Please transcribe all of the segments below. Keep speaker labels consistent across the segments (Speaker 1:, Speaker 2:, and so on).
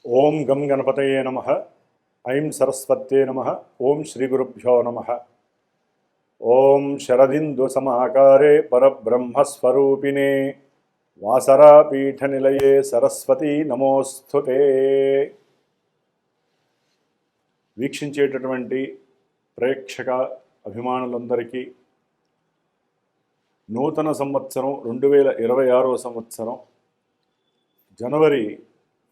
Speaker 1: ఓం గం గణపతయే నమః. ఐం సరస్వత్యే నమః. ఓం శ్రీ గురుభ్యో నమః. ఓం శరదిందు సమాకారే పరబ్రహ్మస్వరూపిణే వాసరాపీఠనిలయే సరస్వతీ నమోస్తుతే. వీక్షించేటటువంటి ప్రేక్షక అభిమానులందరికీ నూతన సంవత్సరం 2026వ సంవత్సరం జనవరి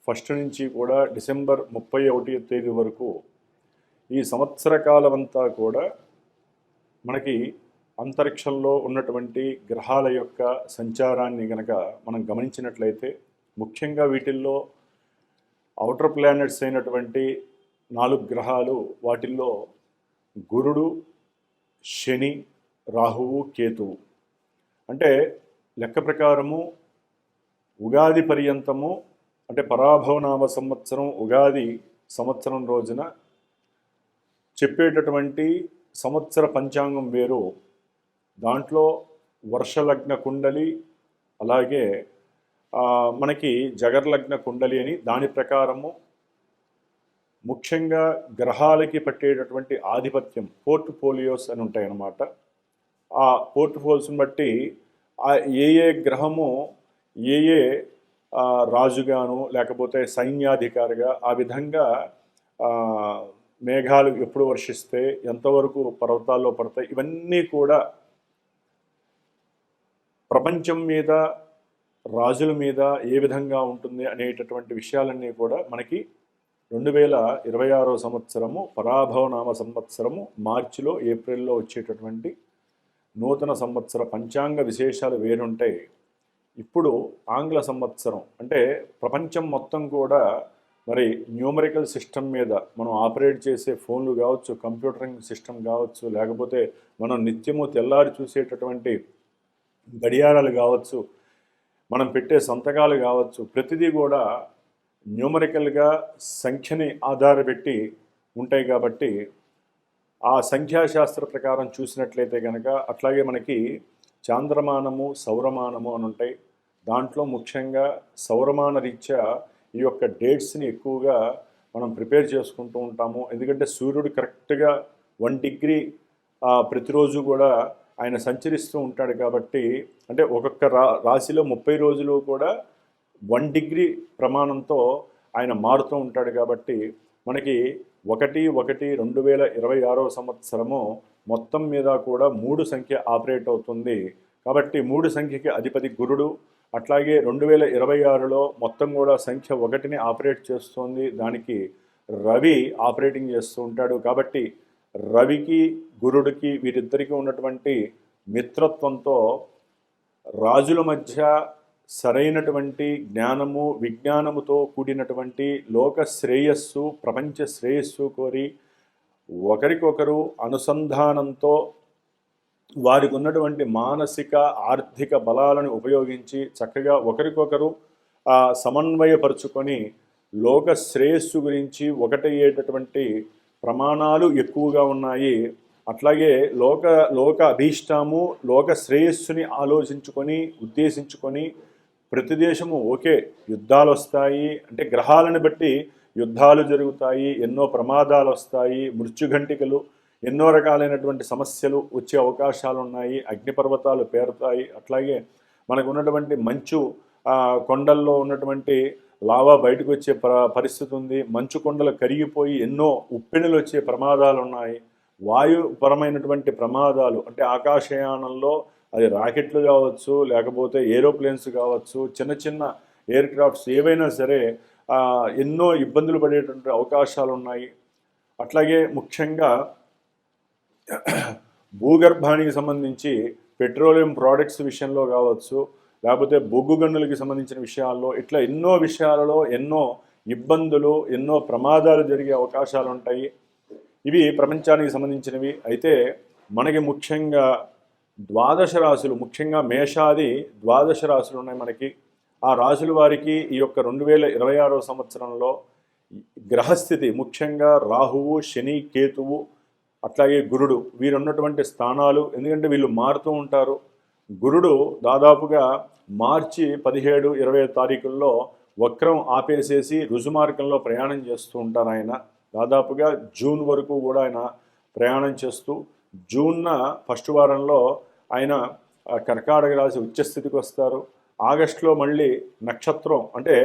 Speaker 1: 1 నుంచి కూడా డిసెంబర్ 31వ తేదీ వరకు ఈ సంవత్సర కాలమంతా కూడా మనకి అంతరిక్షంలో ఉన్నటువంటి గ్రహాల యొక్క సంచారాన్ని గనక మనం గమనించినట్లయితే, ముఖ్యంగా వీటిల్లో ఔటర్ ప్లానెట్స్ అయినటువంటి 4 గ్రహాలు, వాటిల్లో గురుడు, శని, రాహువు, కేతువు. అంటే లెక్క ప్రకారము ఉగాది పర్యంతము, అంటే పరాభవనామ సంవత్సరం ఉగాది సంవత్సరం రోజున చెప్పేటటువంటి సంవత్సర పంచాంగం వేరు. దాంట్లో వర్షలగ్న కుండలి, అలాగే మనకి జగర్లగ్న కుండలి అని దాని ప్రకారము ముఖ్యంగా గ్రహాలకి పట్టేటటువంటి ఆధిపత్యం పోర్ట్ఫోలియోస్ అని ఉంటాయి అన్నమాట. ఆ పోర్ట్ఫోలియోస్ని బట్టి ఏ ఏ గ్రహము ఏ ఏ రాజుగాను లేకపోతే సైన్యాధికారిగా, ఆ విధంగా మేఘాలు ఎప్పుడు వర్షిస్తే ఎంతవరకు పర్వతాల్లో పడతాయి, ఇవన్నీ కూడా ప్రపంచం మీద రాజుల మీద ఏ విధంగా ఉంటుంది అనేటటువంటి విషయాలన్నీ కూడా మనకి 2026వ సంవత్సరము పరాభవనామ సంవత్సరము మార్చిలో ఏప్రిల్లో వచ్చేటటువంటి నూతన సంవత్సర పంచాంగ విశేషాలు వేరుంటాయి. ఇప్పుడు ఆంగ్ల సంవత్సరం అంటే ప్రపంచం మొత్తం కూడా మరి న్యూమరికల్ సిస్టమ్ మీద మనం ఆపరేట్ చేసే ఫోన్లు కావచ్చు, కంప్యూటరింగ్ సిస్టమ్ కావచ్చు, లేకపోతే మనం నిత్యము తెల్లారి చూసేటటువంటి గడియారాలు కావచ్చు, మనం పెట్టే సంతకాలు కావచ్చు, ప్రతిదీ కూడా న్యూమరికల్గా సంఖ్యని ఆధారపెట్టి ఉంటాయి. కాబట్టి ఆ సంఖ్యాశాస్త్ర ప్రకారం చూసినట్లయితే కనుక, అట్లాగే మనకి చాంద్రమానము, సౌరమానము అని ఉంటాయి. దాంట్లో ముఖ్యంగా సౌరమాన రీత్యా ఈ యొక్క డేట్స్ని ఎక్కువగా మనం ప్రిపేర్ చేసుకుంటూ ఉంటాము. ఎందుకంటే సూర్యుడు కరెక్ట్గా 1 డిగ్రీ ప్రతిరోజు కూడా ఆయన సంచరిస్తూ ఉంటాడు. కాబట్టి అంటే ఒక్కొక్క రాశిలో 30 రోజులు కూడా 1 డిగ్రీ ప్రమాణంతో ఆయన మారుతూ ఉంటాడు. కాబట్టి మనకి 1/1/2026వ సంవత్సరము మొత్తం మీద కూడా 3 సంఖ్య ఆపరేట్ అవుతుంది. కాబట్టి 3 సంఖ్యకి అధిపతి గురుడు. అట్లాగే 2026లో మొత్తం కూడా సంఖ్య 1ని ఆపరేట్ చేస్తుంది. దానికి రవి ఆపరేటింగ్ చేస్తూ ఉంటాడు. కాబట్టి రవికి గురుడికి వీరిద్దరికీ ఉన్నటువంటి మిత్రత్వంతో రాజుల మధ్య సరైనటువంటి జ్ఞానము, విజ్ఞానముతో కూడినటువంటి లోక శ్రేయస్సు, ప్రపంచ శ్రేయస్సు కోరి ఒకరికొకరు అనుసంధానంతో వారికి ఉన్నటువంటి మానసిక ఆర్థిక బలాలను ఉపయోగించి చక్కగా ఒకరికొకరు సమన్వయపరుచుకొని లోక శ్రేయస్సు గురించి ఒకటయ్యేటటువంటి ప్రమాణాలు ఎక్కువగా ఉన్నాయి. అట్లాగే లోక అభీష్టము, లోక శ్రేయస్సుని ఆలోచించుకొని ఉద్దేశించుకొని ప్రతి దేశము ఓకే యుద్ధాలు వస్తాయి, అంటే గ్రహాలను బట్టి యుద్ధాలు జరుగుతాయి, ఎన్నో ప్రమాదాలు వస్తాయి, మృత్యుఘంటికలు, ఎన్నో రకాలైనటువంటి సమస్యలు వచ్చే అవకాశాలు ఉన్నాయి, అగ్నిపర్వతాలు పేరుతాయి. అట్లాగే మనకు ఉన్నటువంటి మంచు కొండల్లో ఉన్నటువంటి లావా బయటకు వచ్చే పరిస్థితి ఉంది. మంచు కొండలు కరిగిపోయి ఎన్నో ఉప్పెనులు వచ్చే ప్రమాదాలు ఉన్నాయి. వాయుపరమైనటువంటి ప్రమాదాలు అంటే ఆకాశయానంలో అది రాకెట్లు కావచ్చు, లేకపోతే ఏరోప్లేన్స్ కావచ్చు, చిన్న చిన్న ఎయిర్ క్రాఫ్ట్స్ ఏవైనా సరే ఎన్నో ఇబ్బందులు పడేటువంటి అవకాశాలు ఉన్నాయి. అట్లాగే ముఖ్యంగా భూగర్భానికి సంబంధించి పెట్రోలియం ప్రోడక్ట్స్ విషయంలో కావచ్చు, లేకపోతే బొగ్గు గనులకి సంబంధించిన విషయాల్లో, ఇట్లా ఎన్నో విషయాలలో ఎన్నో ఇబ్బందులు, ఎన్నో ప్రమాదాలు జరిగే అవకాశాలు ఉంటాయి. ఇవి ప్రపంచానికి సంబంధించినవి. అయితే మనకి ముఖ్యంగా 12 రాశులు, ముఖ్యంగా మేషాది 12 రాశులు ఉన్నాయి మనకి. ఆ రాశుల వారికి ఈ యొక్క 2026వ సంవత్సరంలో గ్రహస్థితి ముఖ్యంగా రాహువు, శని, కేతువు, అట్లాగే గురుడు వీరున్నటువంటి స్థానాలు. ఎందుకంటే వీళ్ళు మారుతూ ఉంటారు. గురుడు దాదాపుగా మార్చి 17, 20 తారీఖుల్లో వక్రం ఆపేసేసి రుజుమార్గంలో ప్రయాణం చేస్తూ ఉంటారు ఆయన. దాదాపుగా జూన్ వరకు కూడా ఆయన ప్రయాణం చేస్తూ జూన్న ఫస్ట్ వారంలో ఆయన కర్కాటక రాశి ఉచ్చస్థితికి వస్తారు. ఆగస్టులో మళ్ళీ నక్షత్రం అంటే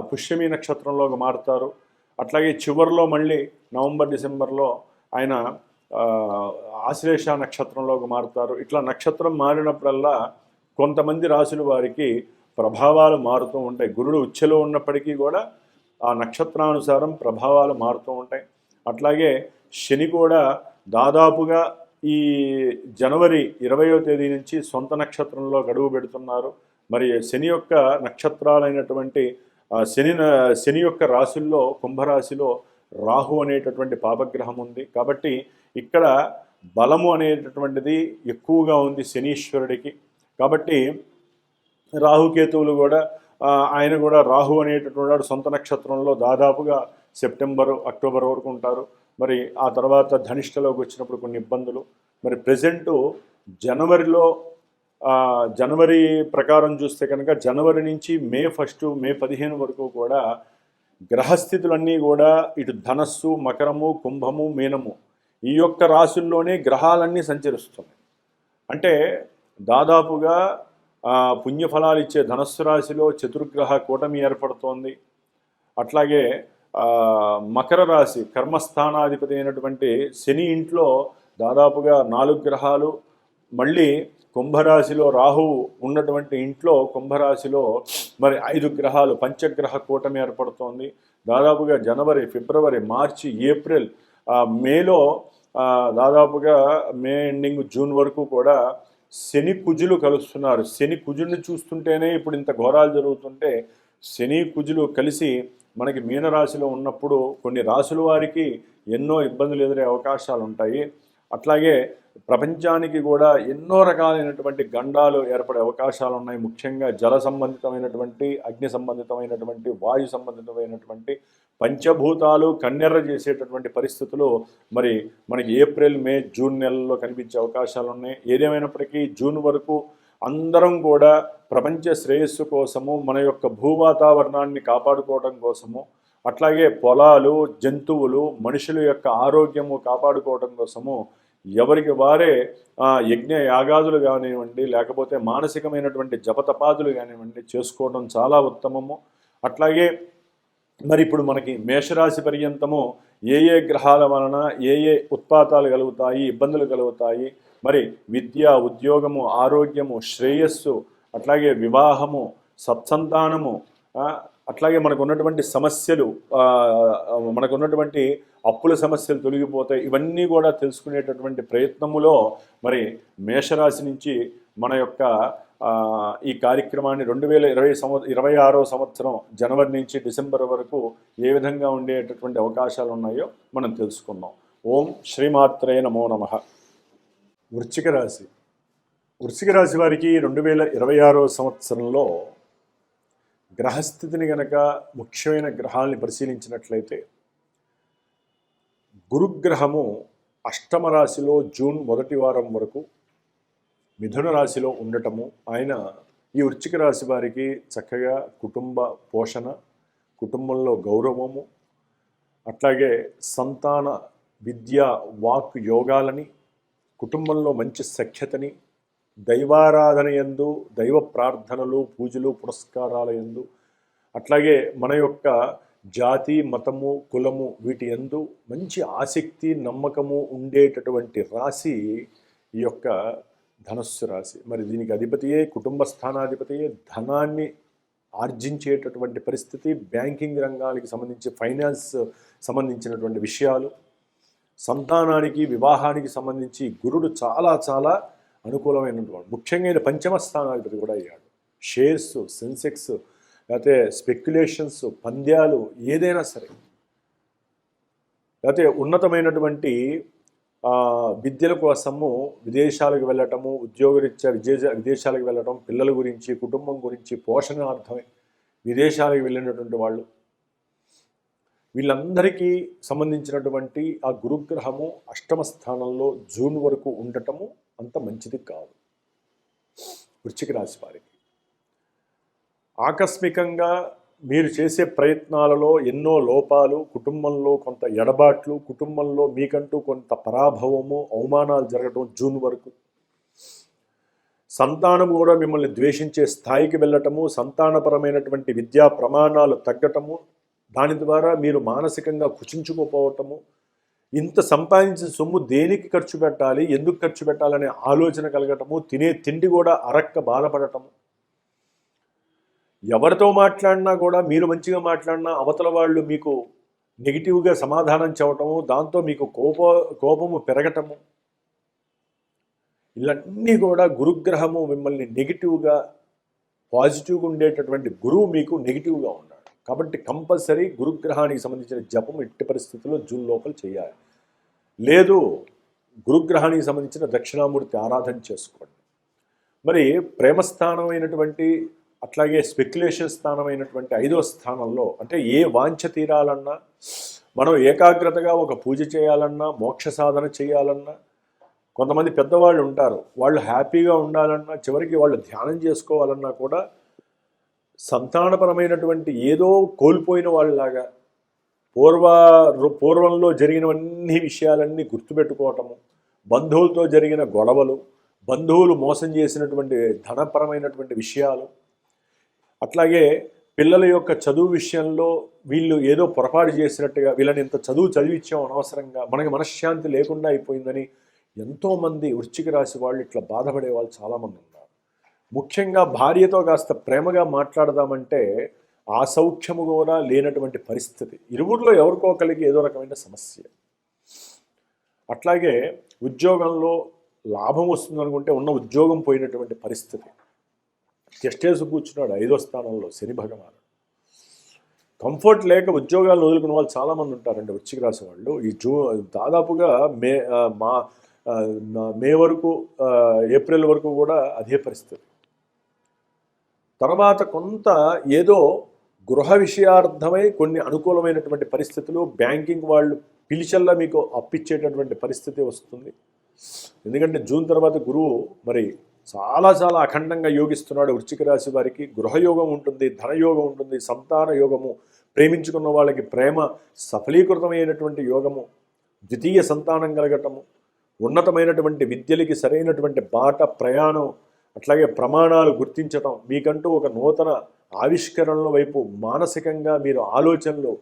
Speaker 1: పుష్యమి నక్షత్రంలోకి మారుతారు. అట్లాగే చివరిలో మళ్ళీ నవంబర్ డిసెంబర్లో ఆయన ఆశ్లేష నక్షత్రంలోకి మారుతారు. ఇట్లా నక్షత్రం మారినప్పుడల్లా కొంతమంది రాశుల వారికి ప్రభావాలు మారుతూ ఉంటాయి. గురుడు ఉచ్ఛలో ఉన్నప్పటికీ కూడా ఆ నక్షత్రానుసారం ప్రభావాలు మారుతూ ఉంటాయి. అట్లాగే శని కూడా దాదాపుగా ఈ జనవరి 20వ తేదీ నుంచి సొంత నక్షత్రంలో గడువు పెడుతున్నారు. మరి శని యొక్క నక్షత్రాలైనటువంటి శని యొక్క రాశుల్లో కుంభరాశిలో రాహు అనేటటువంటి పాపగ్రహం ఉంది. కాబట్టి ఇక్కడ బలము అనేటటువంటిది ఎక్కువగా ఉంది శనీశ్వరుడికి. కాబట్టి రాహుకేతువులు కూడా ఆయన కూడా రాహు అనేటటువంటి సొంత నక్షత్రంలో దాదాపుగా సెప్టెంబరు అక్టోబర్ వరకు ఉంటారు. మరి ఆ తర్వాత ధనిష్టలోకి వచ్చినప్పుడు కొన్ని ఇబ్బందులు. మరి ప్రజెంటు జనవరి ప్రకారం చూస్తే కనుక జనవరి నుంచి మే 1 మే 15 వరకు కూడా గ్రహస్థితులన్నీ కూడా ఇటు ధనస్సు, మకరము, కుంభము, మీనము ఈ యొక్క రాశుల్లోనే గ్రహాలన్నీ సంచరిస్తున్నాయి. అంటే దాదాపుగా పుణ్యఫలాలు ఇచ్చే ధనస్సు రాశిలో చతుర్గ్రహ కూటమి ఏర్పడుతోంది. అట్లాగే మకర రాశి కర్మస్థానాధిపతి అయినటువంటి శని ఇంట్లో దాదాపుగా 4 గ్రహాలు, మళ్ళీ కుంభరాశిలో రాహువు ఉన్నటువంటి ఇంట్లో కుంభరాశిలో మరి 5 గ్రహాలు పంచగ్రహ కూటమి ఏర్పడుతోంది. దాదాపుగా జనవరి, ఫిబ్రవరి, మార్చి, ఏప్రిల్, మేలో దాదాపుగా మే ఎండింగ్ జూన్ వరకు కూడా శని కుజులు కలుస్తున్నారు. శని కుజుల్ని చూస్తుంటేనే ఇప్పుడు ఇంత ఘోరాలు జరుగుతుంటే శని కుజులు కలిసి మనకి మీనరాశిలో ఉన్నప్పుడు కొన్ని రాశుల వారికి ఎన్నో ఇబ్బందులు ఎదురే అవకాశాలు ఉంటాయి. అట్లాగే ప్రపంచానికి కూడా ఎన్నో రకాలైనటువంటి గండాలు ఏర్పడే అవకాశాలు ఉన్నాయి. ముఖ్యంగా జల సంబంధితమైనటువంటి, అగ్ని సంబంధితమైనటువంటి, వాయు సంబంధితమైనటువంటి పంచభూతాలు కన్నెర్ర చేసేటటువంటి పరిస్థితులు మరి మనకి ఏప్రిల్, మే, జూన్ నెలల్లో కనిపించే అవకాశాలు ఉన్నాయి. ఏదేమైనప్పటికీ జూన్ వరకు అందరం కూడా ప్రపంచ శ్రేయస్సు కోసము, మన యొక్క భూవాతావరణాన్ని కాపాడుకోవడం కోసము, అట్లాగే పొలాలు, జంతువులు, మనుషుల యొక్క ఆరోగ్యము కాపాడుకోవడం కోసము ఎవరికి వారే యజ్ఞ యాగాదులు కానివ్వండి, లేకపోతే మానసికమైనటువంటి జపతపాదులు కానివ్వండి చేసుకోవడం చాలా ఉత్తమము. అట్లాగే మరి ఇప్పుడు మనకి మేషరాశి పర్యంతము ఏ గ్రహాల వలన ఏ ఉత్పాతాలు కలుగుతాయి, ఇబ్బందులు కలుగుతాయి, మరి విద్య, ఉద్యోగము, ఆరోగ్యము, శ్రేయస్సు, అట్లాగే వివాహము, సత్సంతానము, అట్లాగే మనకున్నటువంటి సమస్యలు, మనకున్నటువంటి అప్పుల సమస్యలు తొలగిపోతాయి. ఇవన్నీ కూడా తెలుసుకునేటటువంటి ప్రయత్నములో మరి మేషరాశి నుంచి మన యొక్క ఈ కార్యక్రమాన్ని 2026వ సంవత్సరం జనవరి నుంచి డిసెంబర్ వరకు ఏ విధంగా ఉండేటటువంటి అవకాశాలు ఉన్నాయో మనం తెలుసుకుందాం. ఓం శ్రీమాత్రే నమో నమః. వృశ్చిక రాశి వారికి 2026వ సంవత్సరంలో గ్రహస్థితిని గనక ముఖ్యమైన గ్రహాలని పరిశీలించినట్లయితే గురుగ్రహము అష్టమ రాశిలో జూన్ 1వ వారం వరకు మిథున రాశిలో ఉండటము, ఆయన ఈ వృశ్చిక రాశి వారికి చక్కగా కుటుంబ పోషణ, కుటుంబంలో గౌరవము, అట్లాగే సంతాన విద్య, వాక్ యోగాలని, కుటుంబంలో మంచి సఖ్యతని, దైవారాధన యందు, దైవ ప్రార్థనలు, పూజలు, పురస్కారాల యందు, అట్లాగే మన యొక్క జాతి, మతము, కులము వీటి యందు మంచి ఆసక్తి, నమ్మకము ఉండేటటువంటి రాశి ఈ యొక్క ధనస్సు రాశి. మరి దీనికి అధిపతియే, కుటుంబ స్థానాధిపతియే, ధనాన్ని ఆర్జించేటటువంటి పరిస్థితి, బ్యాంకింగ్ రంగానికి సంబంధించి, ఫైనాన్స్ సంబంధించినటువంటి విషయాలు, సంతానానికి, వివాహానికి సంబంధించి గురుడు చాలా చాలా అనుకూలమైనటువంటి, ముఖ్యంగా ఆయన పంచమ స్థానాధిపతి కూడా అయ్యాడు. షేర్స్, సెన్సెక్స్, లేకపోతే స్పెక్యులేషన్స్, పంద్యాలు ఏదైనా సరే, లేకపోతే ఉన్నతమైనటువంటి విద్యల కోసము విదేశాలకు వెళ్ళటము, ఉద్యోగరీత్యా విదేశాలకు వెళ్ళటం, పిల్లల గురించి, కుటుంబం గురించి పోషణార్థమై విదేశాలకు వెళ్ళినటువంటి వాళ్ళు, వీళ్ళందరికీ సంబంధించినటువంటి ఆ గురుగ్రహము అష్టమ స్థానంలో జూన్ వరకు ఉండటము అంత మంచిది కాదు. వృశ్చిక రాశి వారికి ఆకస్మికంగా మీరు చేసే ప్రయత్నాలలో ఎన్నో లోపాలు, కుటుంబంలో కొంత ఎడబాట్లు, కుటుంబంలో మీకంటూ కొంత పరాభవము, అవమానాలు జరగడం జూన్ వరకు, సంతానం కూడా మిమ్మల్ని ద్వేషించే స్థాయికి వెళ్ళటము, సంతానపరమైనటువంటి విద్యా ప్రమాణాలు తగ్గటము, దాని ద్వారా మీరు మానసికంగా కుచించుకుపోవటము, ఇంత సంపాదించిన సొమ్ము దేనికి ఖర్చు పెట్టాలి, ఎందుకు ఖర్చు పెట్టాలనే ఆలోచన కలగటము, తినే తిండి కూడా అరక్క బాధపడటము, ఎవరితో మాట్లాడినా కూడా మీరు మంచిగా మాట్లాడినా అవతల వాళ్ళు మీకు నెగిటివ్గా సమాధానం చెప్పటము, దాంతో మీకు కోపము పెరగటము, ఇవన్నీ కూడా గురుగ్రహము మిమ్మల్ని నెగిటివ్గా, పాజిటివ్గా ఉండేటటువంటి గురువు మీకు నెగిటివ్గా ఉన్నాడు. కాబట్టి కంపల్సరీ గురుగ్రహానికి సంబంధించిన జపం ఎట్టి పరిస్థితుల్లో జూన్ లోపల చేయాలి. లేదు గురుగ్రహానికి సంబంధించిన దక్షిణామూర్తి ఆరాధన చేసుకోండి. మరి ప్రేమస్థానమైనటువంటి అట్లాగే స్పెక్యులేషన్ స్థానమైనటువంటి 5వ స్థానంలో, అంటే ఏ వాంఛ తీరాలన్నా, మనం ఏకాగ్రతగా ఒక పూజ చేయాలన్నా, మోక్ష సాధన చేయాలన్నా, కొంతమంది పెద్దవాళ్ళు ఉంటారు, వాళ్ళు హ్యాపీగా ఉండాలన్నా, చివరికి వాళ్ళు ధ్యానం చేసుకోవాలన్నా కూడా సంతానపరమైనటువంటి ఏదో కోల్పోయిన వాళ్ళలాగా పూర్వంలో జరిగినవన్నీ విషయాలన్నీ గుర్తుపెట్టుకోవటము, బంధువులతో జరిగిన గొడవలు, బంధువులు మోసం చేసినటువంటి ధనపరమైనటువంటి విషయాలు, అట్లాగే పిల్లల యొక్క చదువు విషయంలో వీళ్ళు ఏదో పొరపాటు చేసినట్టుగా, వీళ్ళని ఇంత చదువు చదివించాం అనవసరంగా, మనకి మనశ్శాంతి లేకుండా అయిపోయిందని ఎంతోమంది వృశ్చిక రాశి వాళ్ళు ఇట్లా బాధపడే వాళ్ళు చాలామంది ఉన్నారు. ముఖ్యంగా భార్యతో కాస్త ప్రేమగా మాట్లాడదామంటే ఆ సౌఖ్యము కూడా లేనటువంటి పరిస్థితి, ఇరువురిలో ఎవరికో ఒకరికి ఏదో రకమైన సమస్య. అట్లాగే ఉద్యోగంలో లాభం వస్తుందనుకుంటే ఉన్న ఉద్యోగం పోయినటువంటి పరిస్థితి, చెస్టేసి కూర్చున్నాడు 5వ స్థానంలో శని భగవానుడు. కంఫర్ట్ లేక ఉద్యోగాలు వదులుకున్న వాళ్ళు చాలామంది ఉంటారండి వృశ్చిక రాశి వాళ్ళు. ఈ దాదాపుగా మే వరకు, ఏప్రిల్ వరకు కూడా అదే పరిస్థితి. తర్వాత కొంత ఏదో గృహ విషయార్థమై కొన్ని అనుకూలమైనటువంటి పరిస్థితులు, బ్యాంకింగ్ వాళ్ళు పిలిచల్లా మీకు అప్పిచ్చేటటువంటి పరిస్థితి వస్తుంది. ఎందుకంటే జూన్ తర్వాత గురువు మరి చాలా చాలా అఖండంగా యోగిస్తున్నాడు వృశ్చిక రాశి వారికి. గృహయోగం ఉంటుంది, ధనయోగం ఉంటుంది, సంతాన యోగము, ప్రేమించుకున్న వాళ్ళకి ప్రేమ సఫలీకృతమైనటువంటి యోగము, ద్వితీయ సంతానం కలగటము, ఉన్నతమైనటువంటి విద్యలకి సరైనటువంటి బాట ప్రయాణం, అట్లాగే ప్రమాణాలు గుర్తించటం, మీకంటూ ఒక నూతన ఆవిష్కరణల వైపు మానసికంగా మీరు ఆలోచనలు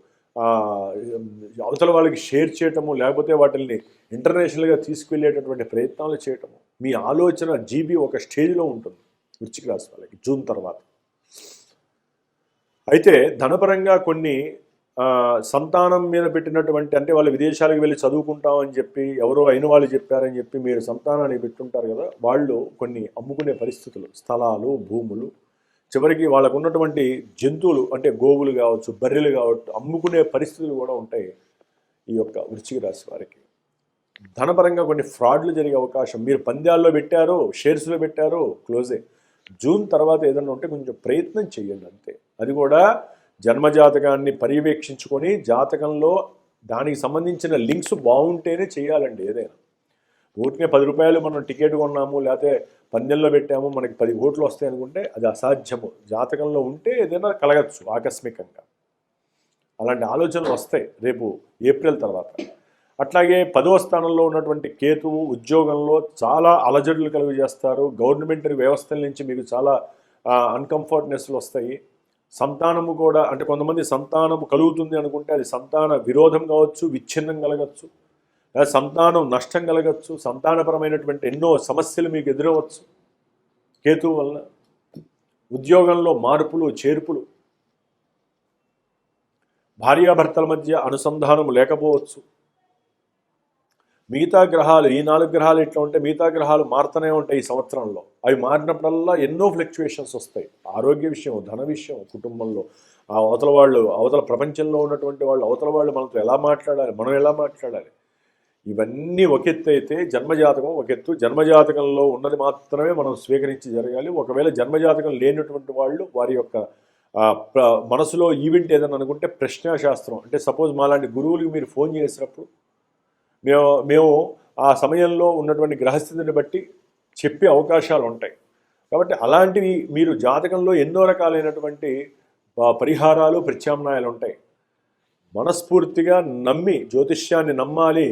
Speaker 1: అవతల వాళ్ళకి షేర్ చేయటము, లేకపోతే వాటిని ఇంటర్నేషనల్గా తీసుకువెళ్ళేటటువంటి ప్రయత్నాలు చేయటము, మీ ఆలోచన జీబీ ఒక స్టేజ్లో ఉంటుంది వృశ్చిక రాశి వాళ్ళకి జూన్ తర్వాత. అయితే ధనపరంగా కొన్ని సంతానం మీద పెట్టినటువంటి, అంటే వాళ్ళు విదేశాలకు వెళ్ళి చదువుకుంటామని చెప్పి ఎవరో అయిన వాళ్ళు చెప్పారని చెప్పి మీరు సంతానాన్ని పెట్టుంటారు కదా, వాళ్ళు కొన్ని అమ్ముకునే పరిస్థితులు, స్థలాలు, భూములు, చివరికి వాళ్ళకు ఉన్నటువంటి జంతువులు, అంటే గోవులు కావచ్చు, బర్రెలు కావచ్చు, అమ్ముకునే పరిస్థితులు కూడా ఉంటాయి ఈ యొక్క వృశ్చిక రాశి వారికి. ధనపరంగా కొన్ని ఫ్రాడ్లు జరిగే అవకాశం, మీరు పంద్యాల్లో పెట్టారో, షేర్స్లో పెట్టారో, క్లోజే. జూన్ తర్వాత ఏదన్నా ఉంటే కొంచెం ప్రయత్నం చేయండి అంతే. అది కూడా జన్మజాతకాన్ని పర్యవేక్షించుకొని జాతకంలో దానికి సంబంధించిన లింక్స్ బాగుంటేనే చేయాలండి ఏదైనా. ఊరికే 10 రూపాయలు మనం టికెట్ కొన్నాము, లేకపోతే పందెంలో పెట్టాము, మనకి 10 కోట్లు వస్తాయి అనుకుంటే అది అసాధ్యము. జాతకంలో ఉంటే ఏదైనా కలగచ్చు ఆకస్మికంగా, అలాంటి ఆలోచనలు వస్తాయి రేపు ఏప్రిల్ తర్వాత. అట్లాగే 10వ స్థానంలో ఉన్నటువంటి కేతువు ఉద్యోగంలో చాలా అలజడులు కలుగు చేస్తారు. గవర్నమెంట్ వ్యవస్థల నుంచి మీకు చాలా అన్కంఫర్ట్నెస్లు వస్తాయి. సంతానము కూడా, అంటే కొంతమంది సంతానము కలుగుతుంది అనుకుంటే అది సంతాన విరోధం కావచ్చు, విచ్ఛిన్నం కలగచ్చు, లేదా సంతానం నష్టం కలగచ్చు, సంతానపరమైనటువంటి ఎన్నో సమస్యలు మీకు ఎదురవచ్చు కేతువు వలన. ఉద్యోగంలో మార్పులు, చేర్పులు, భార్యాభర్తల మధ్య అనుసంధానం లేకపోవచ్చు. మిగతా గ్రహాలు, ఈ 4 గ్రహాలు ఎట్లా ఉంటే మిగతా గ్రహాలు మారుతూనే ఉంటాయి ఈ సంవత్సరంలో. అవి మారినప్పుడల్లా ఎన్నో ఫ్లక్చువేషన్స్ వస్తాయి. ఆరోగ్య విషయం, ధన విషయం, కుటుంబంలో అవతల ప్రపంచంలో ఉన్నటువంటి అవతల వాళ్ళు మనతో ఎలా మాట్లాడాలి, మనం ఎలా మాట్లాడాలి, ఇవన్నీ ఒక ఎత్తు అయితే జన్మజాతకం ఒక ఎత్తు. జన్మజాతకంలో ఉన్నది మాత్రమే మనం స్వీకరించి జరగాలి. ఒకవేళ జన్మజాతకం లేనటువంటి వాళ్ళు వారి యొక్క మనసులో ఈవెంట్ ఏదైనా అనుకుంటే ప్రశ్నాశాస్త్రం, అంటే సపోజ్ మాలాంటి గురువులకు మీరు ఫోన్ చేసినప్పుడు మేము ఆ సమయంలో ఉన్నటువంటి గ్రహస్థితిని బట్టి చెప్పే అవకాశాలు ఉంటాయి. కాబట్టి అలాంటివి మీరు జాతకంలో ఎన్నో రకాలైనటువంటి పరిహారాలు ప్రత్యామ్నాయాలు ఉంటాయి. మనస్ఫూర్తిగా నమ్మి జ్యోతిష్యాన్ని నమ్మాలి.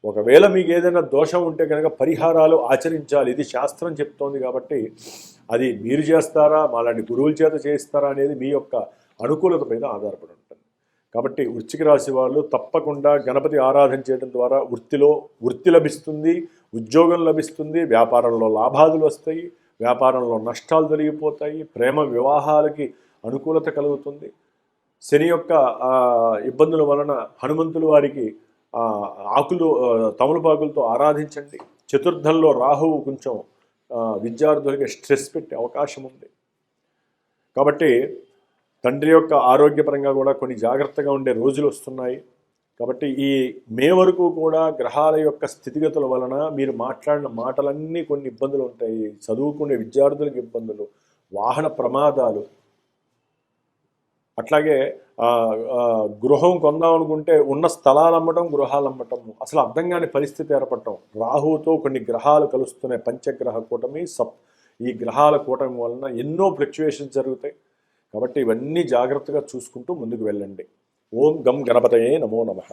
Speaker 1: ఒకవేళ మీకు ఏదైనా దోషం ఉంటే కనుక పరిహారాలు ఆచరించాలి. ఇది శాస్త్రం చెప్తోంది కాబట్టి అది మీరు చేస్తారా, మాలాంటి గురువుల చేత చేయిస్తారా అనేది మీ యొక్క అనుకూలత మీద ఆధారపడి ఉంటుంది. కాబట్టి వృశ్చిక రాశి వాళ్ళు తప్పకుండా గణపతి ఆరాధన చేయడం ద్వారా వృత్తి లభిస్తుంది, ఉద్యోగం లభిస్తుంది, వ్యాపారంలో లాభాలు వస్తాయి, వ్యాపారంలో నష్టాలు తొలగిపోతాయి, ప్రేమ వివాహాలకి అనుకూలత కలుగుతుంది. శని యొక్క ఇబ్బందుల వలన హనుమంతుల వారికి తమలపాకులతో ఆరాధించండి. చతుర్థంలో రాహువు కొంచెం విద్యార్థులకి స్ట్రెస్ పెట్టే అవకాశం ఉంది. కాబట్టి తండ్రి యొక్క ఆరోగ్యపరంగా కూడా కొన్ని జాగ్రత్తగా ఉండే రోజులు వస్తున్నాయి. కాబట్టి ఈ మే వరకు కూడా గ్రహాల యొక్క స్థితిగతుల వలన మీరు మాట్లాడిన మాటలన్నీ కొన్ని ఇబ్బందులు ఉంటాయి. చదువుకునే విద్యార్థులకు ఇబ్బందులు, వాహన ప్రమాదాలు, అట్లాగే గృహం కొందాం అనుకుంటే ఉన్న స్థలాలు అమ్మటం, గృహాలు అమ్మటం, అసలు అర్థం కాని పరిస్థితి ఏర్పడటం. రాహుతో కొన్ని గ్రహాలు కలుస్తున్నాయి. పంచగ్రహ కూటమి, ఈ గ్రహాల కూటమి వలన ఎన్నో ఫ్లక్చుయేషన్స్ జరుగుతాయి. కాబట్టి ఇవన్నీ జాగ్రత్తగా చూసుకుంటూ ముందుకు వెళ్ళండి. ఓం గం గణపతయే నమో నమః.